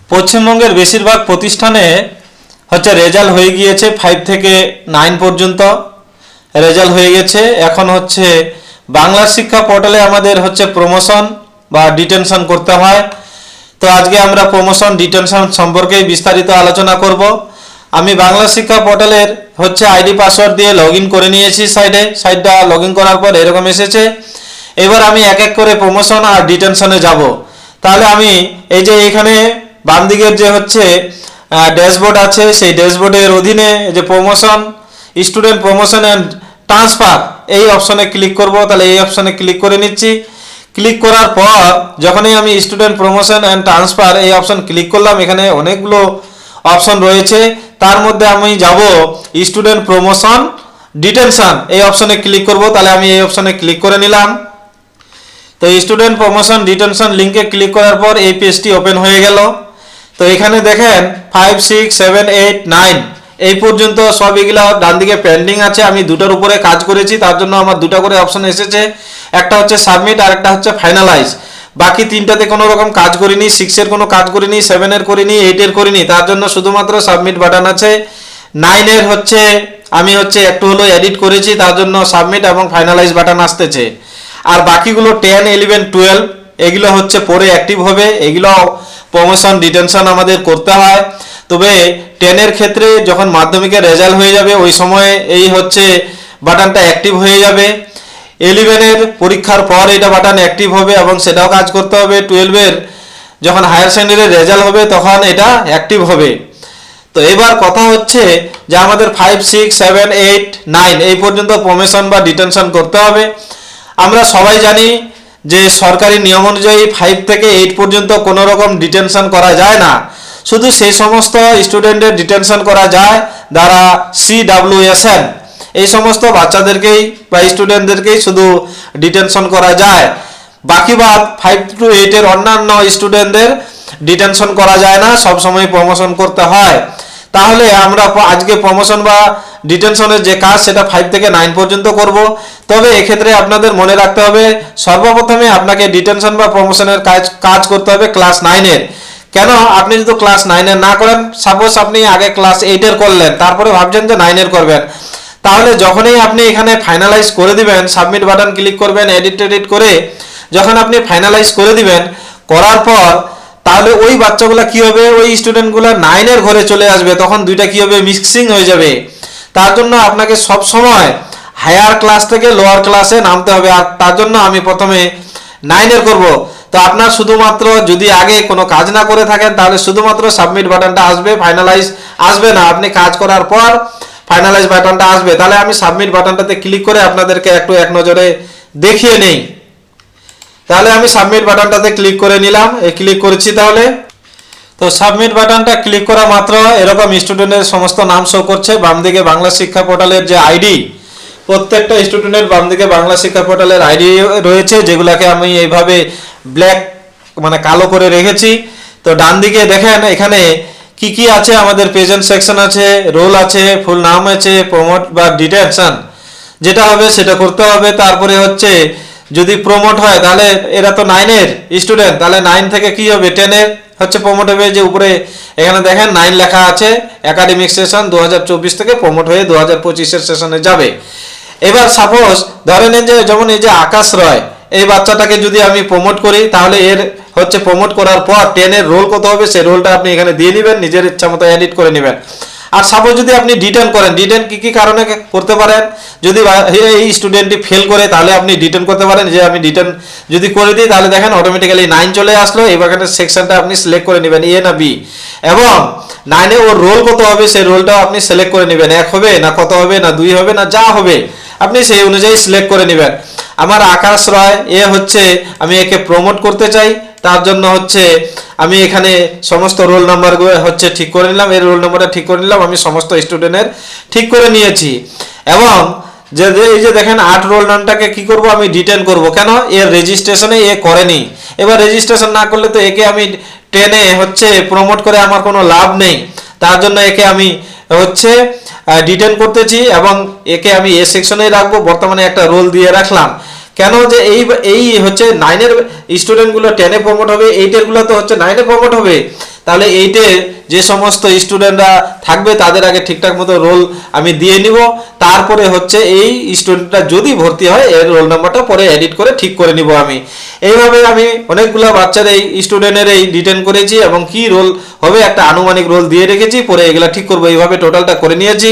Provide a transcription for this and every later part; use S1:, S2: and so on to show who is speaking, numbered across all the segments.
S1: পশ্চিমবঙ্গের বেশিরভাগ প্রতিষ্ঠানে রেজাল্ট হয়ে গিয়েছে 5 থেকে 9 পর্যন্ত রেজাল্ট হয়ে গেছে। এখন বাংলা শিক্ষা পোর্টালে আমাদের প্রমোশন বা ডিটেনশন করতে হয়। তো আজকে আমরা প্রমোশন ডিটেনশন সম্পর্কে বিস্তারিত আলোচনা করব। আমি বাংলা শিক্ষা পোর্টালের আইডি পাসওয়ার্ড দিয়ে লগইন করে নিয়েছি। সাইটটা লগইন করার পর এরকম এসেছে। এবার আমি এক এক করে প্রমোশন আর ডিটেনশনে যাব। তাহলে আমি এই যে এখানে বাম দিকের যে ড্যাশবোর্ড আছে, সেই ড্যাশবোর্ডের অধীনে যে promotion, student promotion and transfer এই অপশনে ক্লিক করব। তাহলে এই অপশনে ক্লিক করে নিচ্ছি। ক্লিক করার পর যখনই আমি স্টুডেন্ট প্রমোশন অ্যান্ড ট্রান্সফার এই অপশন ক্লিক করলাম, এখানে অনেকগুলো অপশন রয়েছে। তার মধ্যে আমি যাব স্টুডেন্ট প্রমোশন ডিটেনশন এই অপশনে ক্লিক করব। তাহলে আমি এই অপশনে ক্লিক করে নিলাম। তো স্টুডেন্ট প্রমোশন ডিটেনশন লিঙ্কে ক্লিক করার পর এই পেজটি ওপেন হয়ে গেল। তো এখানে দেখেন 5, 6, 7, 8, 9 এই পর্যন্ত সব এগুলো ডান দিকে পেন্ডিং আছে। আমি দুটোর উপরে কাজ করেছি, তার জন্য আমার দুটো করে অপশন এসেছে। একটা সাবমিট আর একটা ফাইনালাইজ। বাকি তিনটাতে কোনো রকম কাজ করিনি। 6 এর কোনো কাজ করিনি, 7 এর করিনি, 8 এর করিনি, তার জন্য শুধুমাত্র সাবমিট বাটন আছে। 9 এর আমি একটু হলো এডিট করেছি, তার জন্য সাবমিট এবং ফাইনালাইজ বাটন আসতেছে। আর বাকিগুলো 10, 11, 12 এগুলো পরে অ্যাক্টিভ হবে। এগুলো প্রমোশন ডিটেনশন আমাদের করতে হয়। তবে 10 এর ক্ষেত্রে যখন মাধ্যমিকের রেজাল্ট হয়ে যাবে ওই সময়ে এই বাটনটা অ্যাক্টিভ হয়ে যাবে। 11 এর পরীক্ষার পর এটা বাটন অ্যাক্টিভ হবে এবং সেটাও কাজ করতে হবে। 12 এর যখন হায়ার সেকেন্ডারির রেজাল্ট হবে তখন এটা অ্যাক্টিভ হবে। তো এবার কথা যে আমাদের 5, 6, 7, 8, 9 এই পর্যন্ত প্রমোশন বা ডিটেনশন করতে হবে। আমরা সবাই জানি যে সরকারি নিয়ম অনুযায়ী 5 থেকে 8 পর্যন্ত কোনো রকম ডিটেনশন করা যায় না। শুধু সেই সমস্ত স্টুডেন্টের ডিটেনশন করা যায় যারা CWSN এই সমস্ত বাচ্চাদেরকেই বা স্টুডেন্টদেরকেই শুধু ডিটেনশন করা যায়। বাকি বাদ 5 to 8 এর অন্যান্য স্টুডেন্টদের ডিটেনশন করা যায় না, সব সময় প্রমোশন করতে হয়। তাহলে আমরা আজকে প্রমোশন বা ডিটেনশনের যে কাজ সেটা 5 থেকে 9 পর্যন্ত করব। তবে এক্ষেত্রে আপনাদের মনে রাখতে হবে সর্বপ্রথমে আপনাকে ডিটেনশন বা প্রমোশনের কাজ করতে হবে ক্লাস 9 এর। কেন? আপনি যদি ক্লাস 9 এর না করেন, সাপোজ আপনি আগে ক্লাস 8 এর করলেন, তারপরে ভাবছেন যে 9 এর করবেন, তাহলে যখনই আপনি এখানে ফাইনালাইজ করে দিবেন, সাবমিট বাটন ক্লিক করবেন, এডিট করে যখন আপনি ফাইনালাইজ করে দিবেন, করার পর তাহলে ওই বাচ্চাগুলো কি হবে, ওই স্টুডেন্টগুলো 9 এর ঘরে চলে আসবে, তখন দুইটা কি হবে, মিক্সিং হয়ে যাবে। তার জন্য আপনাকে সব সময় হায়ার ক্লাস থেকে লোয়ার ক্লাসে নামতে হবে। আর তার জন্য আমি প্রথমে 9 এর করব। তো আপনার শুধুমাত্র যদি আগে কোনো কাজ না করে থাকেন তাহলে শুধুমাত্র সাবমিট বাটনটা আসবে, ফাইনালাইজ আসবে না। আপনি কাজ করার পর ফাইনালাইজ বাটনটা আসবে। তাহলে আমি সাবমিট বাটনটাতে ক্লিক করে আপনাদেরকে একটু এক নজরে দেখিয়ে নেই। তাহলে আমি সাবমিট বাটনটাতে ক্লিক করে নিলাম, ক্লিক করেছি। তাহলে তো সাবমিট বাটনটা ক্লিক করা মাত্র এরকম স্টুডেন্টের সমস্ত নাম শো করছে। বাম দিকে বাংলা শিক্ষা পোর্টালের যে আইডি, প্রত্যেকটা স্টুডেন্টের বাম দিকে বাংলা শিক্ষা পোর্টালের আইডি রয়েছে, যেগুলাকে আমি এইভাবে ব্ল্যাক কালো করে রেখেছি। তো ডান দিকে দেখেন এখানে কি কি আছে, আমাদের প্রেজেন্ট সেকশন আছে, রোল আছে, ফুল নাম আছে, প্রমোট বা ডিটেনশন যেটা হবে সেটা করতে হবে। তারপরে যদি প্রমোট হয় তাহলে এরা তো 9 এর স্টুডেন্ট, তাহলে 9 থেকে কি হবে, 10 এর প্রমোট হবে। যে উপরে এখানে দেখেন 9 লেখা আছে, একাডেমিক সেশন 2024 থেকে প্রমোট হয়ে 2025 এর সেশনে যাবে। এবার সাপোজ ধরে নেন যে যেমন এই যে আকাশ রয়, এই বাচ্চাটাকে যদি আমি প্রমোট করি, তাহলে এর প্রমোট করার পর 10 এর রোল কত হবে সেই রোলটা আপনি এখানে দিয়ে নেবেন, নিজের ইচ্ছা মতো এডিট করে নেবেন। আর সাপোজ যদি আপনি ডিটেন করেন, ডিটেন কি কি কারণে করতে পারেন, যদি এই স্টুডেন্টটি ফেল করে তাহলে আপনি ডিটেন করতে পারেন। যে আমি ডিটেন যদি করে দিই তাহলে দেখেন অটোমেটিক্যালি 9 চলে আসলো। এবার এখানে সেকশনটা আপনি সিলেক্ট করে নেবেন, এ না বি, এবং 9 এ ওর রোল কত হবে সেই রোলটাও আপনি সিলেক্ট করে নেবেন, 1 হবে না কত হবে না 2 হবে না যা হবে আপনি সেই অনুযায়ী সিলেক্ট করে নেবেন। আমার আকাশ রয় এ আমি একে প্রমোট করতে চাই, তার জন্য আমি এখানে সমস্ত রোল নাম্বারগুলো ঠিক করে নিলাম, এর রোল নাম্বারটা ঠিক করে নিলাম, আমি সমস্ত স্টুডেন্টের ঠিক করে নিয়েছি। এবং এই যে দেখেন 8 রোল নামটাকে কি করব, আমি ডিটেন করব। কেন? এর রেজিস্ট্রেশনে এ করেনি। এবার রেজিস্ট্রেশন না করলে তো একে আমি 10 এ প্রমোট করে আমার কোনো লাভ নেই। তার জন্য একে আমি ডিটেন করতেছি এবং একে আমি এ সেকশনে রাখবো। বর্তমানে একটা রোল দিয়ে রাখলাম। কেন? যে এই 9 এর স্টুডেন্টগুলো 10 এ প্রমোট হবে, 8 এর গুলো তো 9 এ প্রমোট হবে। তাহলে এইটে যে সমস্ত স্টুডেন্টরা থাকবে তাদের আগে ঠিকঠাক মতো রোল আমি দিয়ে নিব, তারপরে হচ্ছে এই স্টুডেন্টটা যদি ভর্তি হয় এর রোল নাম্বারটা পরে এডিট করে ঠিক করে নিব আমি। এইভাবে আমি অনেকগুলো বাচ্চার এই স্টুডেন্টের এই ডিটেন করেছি এবং কি রোল হবে একটা আনুমানিক রোল দিয়ে রেখেছি, পরে এগুলা ঠিক করবো। এইভাবে টোটালটা করে নিয়েছি।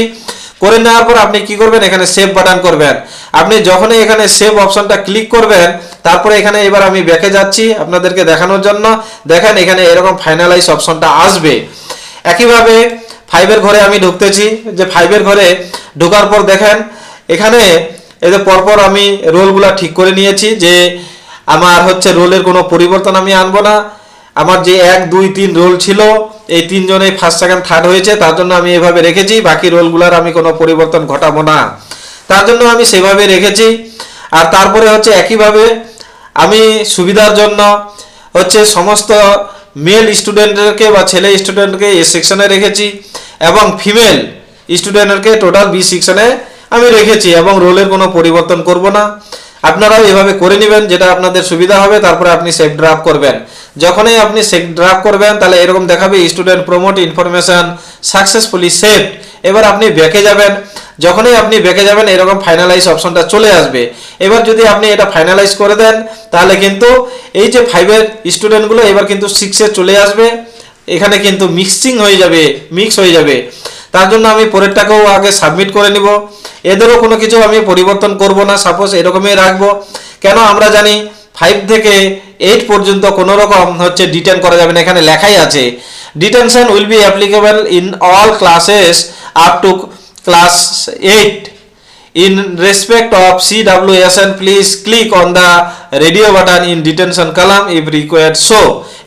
S1: করে নেওয়ার পর আপনি কি করবেন, এখানে সেভ বাটন করবেন। আপনি যখনই এখানে সেভ অপশনটা ক্লিক করবেন, তারপরে এখানে এবার আমি ব্যাকে যাচ্ছি আপনাদেরকে দেখানোর জন্য। দেখেন এখানে এরকম ফাইনালাইজ অপশনটা আসবে। একইভাবে 5-এর ঘরে আমি ঢুকতেছি, যে 5-এর ঘরে ঢোকার পর দেখেন এখানে এদের পরপর আমি রোলগুলা ঠিক করে নিয়েছি, যে আমার হচ্ছে রোলের কোনো পরিবর্তন আমি আনবো না। আমার যে 1, 2, 3 রোল ছিল, এই 3 জনে ফার্স্ট সেকেন্ড থার্ড হয়েছে, তার জন্য আমি এভাবে রেখেছি। বাকি রোলগুলোর আমি কোনো পরিবর্তন ঘটাবো না, তার জন্য আমি সেভাবে রেখেছি। আর তারপরে হচ্ছে একইভাবে আমি সুবিধার জন্য হচ্ছে সমস্ত মেল স্টুডেন্টদেরকে বা ছেলে স্টুডেন্টকে এ সেকশনে রেখেছি এবং ফিমেল স্টুডেন্টদেরকে টোটাল বি সেকশনে আমি রেখেছি এবং রোলের কোনো পরিবর্তন করব না। আপনারাও এভাবে করে নেবেন, যেটা আপনাদের সুবিধা হবে। তারপরে আপনি সেভ ড্রাফট করবেন। যখনই আপনি সেভ ড্রাফট করবেন তাহলে এরকম দেখাবে student promote information successfully saved. এবার আপনি ব্যাকে যাবেন। যখনই আপনি ব্যাকে যাবেন এরকম ফাইনালাইজ অপশনটা চলে আসবে। এবার যদি আপনি এটা ফাইনালাইজ করে দেন তাহলে কিন্তু এই যে 5-এর স্টুডেন্টগুলো এবার কিন্তু 6-এ চলে আসবে। এখানে কিন্তু মিক্স হয়ে যাবে। তার জন্য আমি পরেরটাকেও আগে সাবমিট করে নিব। এদেরও কোনো কিছু আমি পরিবর্তন করব না, সাপোজ এরকমই রাখবো। কেন আমরা জানি 5 থেকে 8 পর্যন্ত কোনো রকম হচ্ছে ডিটেন করা যাবে না। এখানে লেখাই আছে detention will be applicable in all classes up to class 8 in respect of CWSN please click on the radio button in detention column if required so।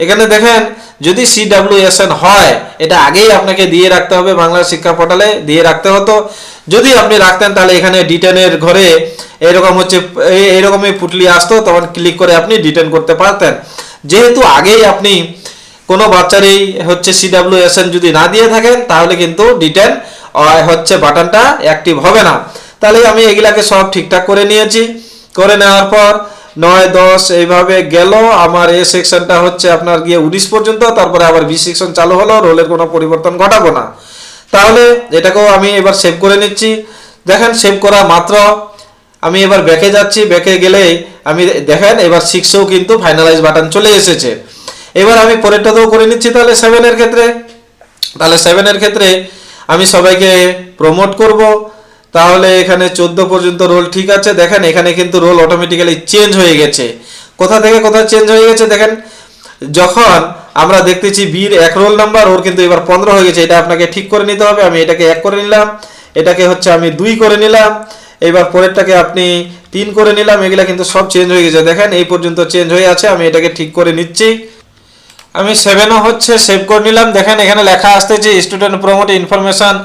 S1: এখানে দেখেন যদি CWSN হয় এটা আগেই আপনাকে দিয়ে রাখতে হবে, বাংলা শিক্ষা পোর্টালে দিয়ে রাখতে হতো। যদি আপনি রাখতেন তাহলে এখানে ডিটেনের ঘরে এরকম হচ্ছে এরকমই পুটলি আসতো, তখন ক্লিক করে আপনি ডিটেন করতে পারতেন। যেহেতু আগেই আপনি কোনো বাচ্চার এই হচ্ছে CWSN যদি না দিয়ে থাকেন তাহলে কিন্তু ডিটেন হচ্ছে বাটনটা অ্যাক্টিভ হবে না। তাহলে আমি এগুলাকে সব ঠিকঠাক করে নিয়েছি। করে নেওয়ার পর 9, 10 এইভাবে গেল। আমার এ সেকশনটা হচ্ছে আপনার গিয়ে 19 পর্যন্ত, তারপরে আবার বি সেকশন চালু হলো। রোলের কোনো পরিবর্তন ঘটাবো না। তাহলে এটাকেও আমি এবার সেভ করে নিচ্ছি। দেখেন সেভ করা মাত্র আমি এবার ব্যাকে যাচ্ছি। ব্যাকে গেলে আমি দেখেন এবার 6-এও কিন্তু ফাইনালাইজ বাটন চলে এসেছে। এবার আমি পরেরটাতেও করে নিচ্ছি। তাহলে 7-এর ক্ষেত্রে আমি সবাইকে প্রমোট করব। তাহলে এখানে 14 পর্যন্ত রোল ঠিক আছে। দেখেন এখানে কিন্তু রোল অটোমেটিক্যালি চেঞ্জ হয়ে গেছে। কোথা থেকে কোথায় চেঞ্জ হয়ে গেছে দেখেন, যখন আমরা দেখতেছি বির 1 রোল নাম্বার, ওর কিন্তু এবার 15 হয়ে গেছে। এটা আপনাকে ঠিক করে নিতে হবে। আমি এটাকে 1 করে নিলাম, এটাকে হচ্ছে আমি 2 করে নিলাম, এবার পরেরটাকে আপনি 3 করে নিলাম। এগুলা কিন্তু সব চেঞ্জ হয়ে গেছে। দেখেন এই পর্যন্ত চেঞ্জ হয়ে আছে। আমি এটাকে ঠিক করে নিচ্ছি। আমি 7ও হচ্ছে সেভ করে নিলাম। দেখেন এখানে লেখা আসতেছে student promote information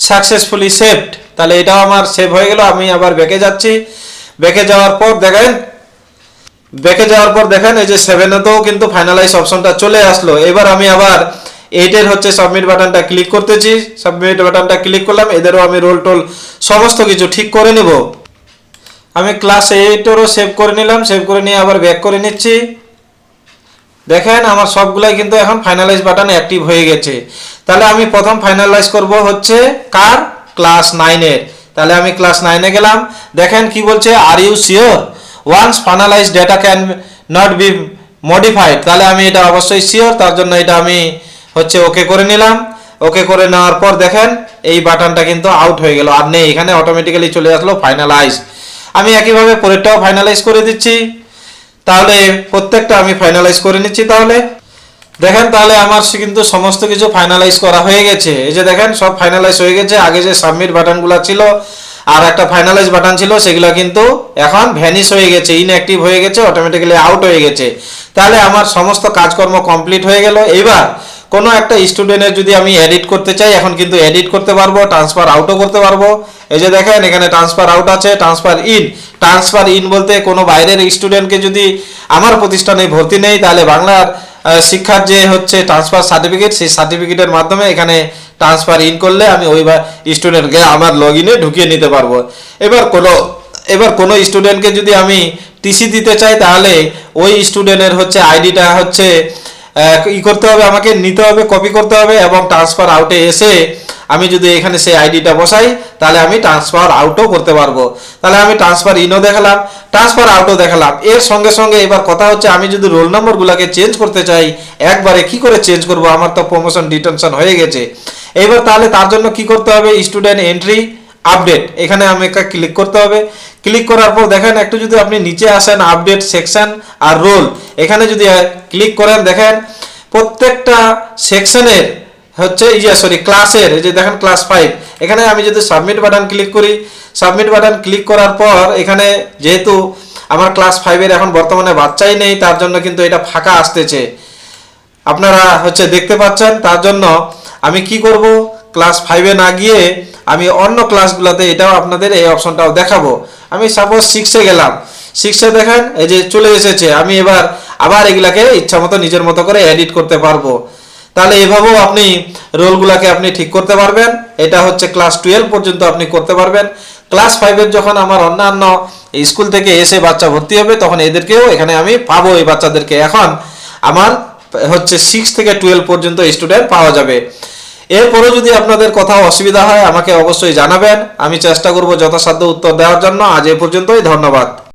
S1: successfully saved. তাহলে এটাও আমার সেভ হয়ে গেল। আমি আবার ব্যাকে যাচ্ছি। ব্যাকে যাওয়ার পর দেখেন এই যে 7-এতেও কিন্তু ফাইনালাইজ অপশনটা চলে আসলো। এবার আমি আবার 8-এর হচ্ছে সাবমিট বাটনটা ক্লিক করতেছি। সাবমিট বাটনটা ক্লিক করলাম। এদেরও আমি রোল টোল সমস্ত কিছু ঠিক করে নিব। আমি ক্লাস 8-এরও সেভ করে নিলাম। সেভ করে নিয়ে আবার ব্যাক করে নিচ্ছি। দেখেন আমার সবগুলাই কিন্তু এখন ফাইনালাইজ বাটন অ্যাক্টিভ হয়ে গেছে। তাহলে আমি প্রথম ফাইনালাইজ করব হচ্ছে কার, ক্লাস 9-এর। তাহলে আমি ক্লাস 9-এ গেলাম। দেখেন কি বলছে, are you sure once finalize data can not be modified. তাহলে আমি এটা অবশ্যই শিওর, তার জন্য এটা আমি হচ্ছে ওকে করে নিলাম। ওকে করে নেওয়ার পর দেখেন এই বাটনটা কিন্তু আউট হয়ে গেল, আর নেই। এখানে অটোমেটিক্যালি চলে আসলো ফাইনালাইজ। আমি একইভাবে পরেরটাও ফাইনালাইজ করে দিচ্ছি। তাহলে প্রত্যেকটা আমি ফাইনালাইজ করে নিচ্ছি। তাহলে দেখেন তাহলে আমার কিন্তু সমস্ত কিছু ফাইনালাইজ করা হয়ে গেছে। এই যে দেখেন সব ফাইনালাইজ হয়ে গেছে। আগে যে সাবমিট বাটনগুলো ছিল আর একটা ফাইনালাইজ বাটন ছিল সেগুলো কিন্তু এখন ভ্যানিশ হয়ে গেছে, ইনঅ্যাক্টিভ হয়ে গেছে, অটোমেটিক্যালি আউট হয়ে গেছে। তাহলে আমার সমস্ত কাজকর্ম কমপ্লিট হয়ে গেল। এবার কোনো একটা স্টুডেন্টের যদি আমি এডিট করতে চাই এখন কিন্তু এডিট করতে পারবো, ট্রান্সফার আউটও করতে পারবো। এই যে দেখেন এখানে ট্রান্সফার আউট আছে, ট্রান্সফার ইন বলতে কোনো বাইরের স্টুডেন্টকে যদি আমার প্রতিষ্ঠানে ভর্তি নেই তাহলে বাংলার শিক্ষার যে হচ্ছে ট্রান্সফার সার্টিফিকেট, সেই সার্টিফিকেটের মাধ্যমে এখানে ট্রান্সফার ইন করলে আমি ওই স্টুডেন্টকে আমার লগ ইনে ঢুকিয়ে নিতে পারবো। এবার কোনো স্টুডেন্টকে যদি আমি টিসি দিতে চাই তাহলে ওই স্টুডেন্টের হচ্ছে আইডিটা হচ্ছে ই করতে হবে, আমাকে নিতে হবে, কপি করতে হবে এবং ট্রান্সফার আউটে এসে আমি যদি এখানে সেই আইডিটা বসাই তাহলে আমি ট্রান্সফার আউটও করতে পারবো। তাহলে আমি ট্রান্সফার ইনও দেখালাম, ট্রান্সফার আউটও দেখালাম। এর সঙ্গে সঙ্গে এবার কথা হচ্ছে আমি যদি রোল নম্বরগুলোকে চেঞ্জ করতে চাই একবারে কি করে চেঞ্জ করব, আমার তো প্রমোশন ডিটেনশন হয়ে গেছে। এবার তাহলে তার জন্য কি করতে হবে, স্টুডেন্ট এন্ট্রি আপডেট, এখানে আমি একটা ক্লিক করতে হবে। ক্লিক করার পর দেখেন একটু যদি আপনি নিচে আসেন আপডেট সেকশন আর রোল, এখানে যদি ক্লিক করেন দেখেন প্রত্যেকটা সেকশনের হচ্ছে ক্লাসের, এই যে দেখেন ক্লাস 5, এখানে আমি যদি সাবমিট বাটন ক্লিক করি, সাবমিট বাটন ক্লিক করার পর এখানে যেহেতু আমার ক্লাস 5-এর এখন বর্তমানে বাচ্চাই নেই তার জন্য কিন্তু এটা ফাঁকা আসতেছে, আপনারা দেখতে পাচ্ছেন। তার জন্য আমি কি করব, ক্লাস 5-এ না গিয়ে আমি অন্য ক্লাসগুলোতে এটাও আপনাদের এই অপশনটাও দেখাবো। আমি সাপোজ 6-এ গেলাম, 6-এ দেখেন এই যে চলে এসেছে। আমি এবার আবার এগুলাকে ইচ্ছা মতো নিজের মতো করে এডিট করতে পারবো। তাহলে এভাবেও আপনি রোলগুলোকে আপনি ঠিক করতে পারবেন। এটা ক্লাস 12 পর্যন্ত আপনি করতে পারবেন। ক্লাস 5-এর যখন আমার অন্যান্য স্কুল থেকে এসে বাচ্চা ভর্তি হবে তখন এদেরকেও এখানে আমি পাবো, এই বাচ্চাদেরকে এখন আমার 6 থেকে 12 পর্যন্ত স্টুডেন্ট পাওয়া যাবে। এরপরও যদি আপনাদের কোথাও অসুবিধা হয় আমাকে অবশ্যই জানাবেন, আমি চেষ্টা করব যথাসাধ্য উত্তর দেওয়ার জন্য। আজ এ পর্যন্তই, ধন্যবাদ।